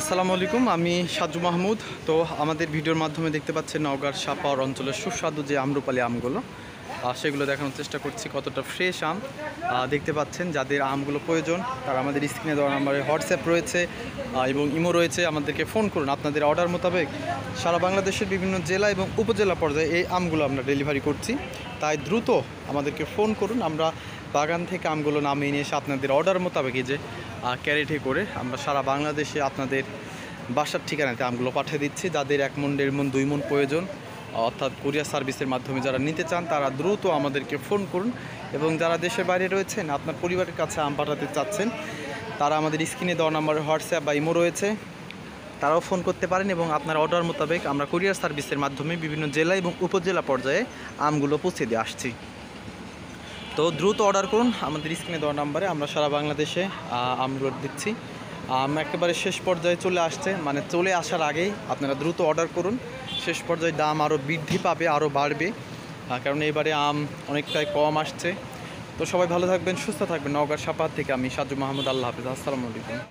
আসসালামু আলাইকুম, আমি সাজু মাহমুদ। তো আমাদের ভিডিওর মাধ্যমে দেখতে পাচ্ছেন নওগাঁর সাপাহার অঞ্চলের সুস্বাদু যে আম্রপালি আমগুলো, সেগুলো দেখানোর চেষ্টা করছি কতটা ফ্রেশ আম। দেখতে পাচ্ছেন যাদের আমগুলো প্রয়োজন তারা আমাদের স্ক্রিনে দেওয়া নাম্বারে হোয়াটসঅ্যাপ রয়েছে এবং ইমো রয়েছে, আমাদেরকে ফোন করুন। আপনাদের অর্ডার মোতাবেক সারা বাংলাদেশের বিভিন্ন জেলা এবং উপজেলা পর্যায়ে এই আমগুলো আমরা ডেলিভারি করছি, তাই দ্রুত আমাদেরকে ফোন করুন। আমরা বাগান থেকে আমগুলো নামিয়ে নিয়ে এসে আপনাদের অর্ডার মোতাবেক এই যে ক্যারেটে করে আমরা সারা বাংলাদেশে আপনাদের বাসার ঠিকানাতে আমগুলো পাঠিয়ে দিচ্ছি। যাদের 1 মণ 1.5 মণ 2 মণ প্রয়োজন, অর্থাৎ কুরিয়ার সার্ভিসের মাধ্যমে যারা নিতে চান তারা দ্রুত আমাদেরকে ফোন করুন। এবং যারা দেশের বাইরে রয়েছেন, আপনার পরিবারের কাছে আম পাঠাতে চাচ্ছেন, তারা আমাদের স্ক্রিনে দেওয়া নাম্বারে হোয়াটসঅ্যাপ বা ইমো রয়েছে, তারাও ফোন করতে পারেন এবং আপনার অর্ডার মোতাবেক আমরা কুরিয়ার সার্ভিসের মাধ্যমে বিভিন্ন জেলা এবং উপজেলা পর্যায়ে আমগুলো পৌঁছে দিয়ে আসছি। তো দ্রুত অর্ডার করুন আমাদের স্ক্রিনে দেওয়া নাম্বারে। আমরা সারা বাংলাদেশে আমগুলো দিচ্ছি। একেবারে শেষ পর্যায়ে চলে আসছে, মানে চলে আসার আগেই আপনারা দ্রুত অর্ডার করুন। শেষ পর্যায়ে দাম আরও বৃদ্ধি পাবে, আরও বাড়বে, কারণ এবারে আম অনেকটাই কম আসছে। তো সবাই ভালো থাকবেন, সুস্থ থাকবেন। নওগাঁর সাপাহার থেকে আমি সাজু মাহমুদ। আল্লাহ হাফিজ, আসসালামু আলাইকুম।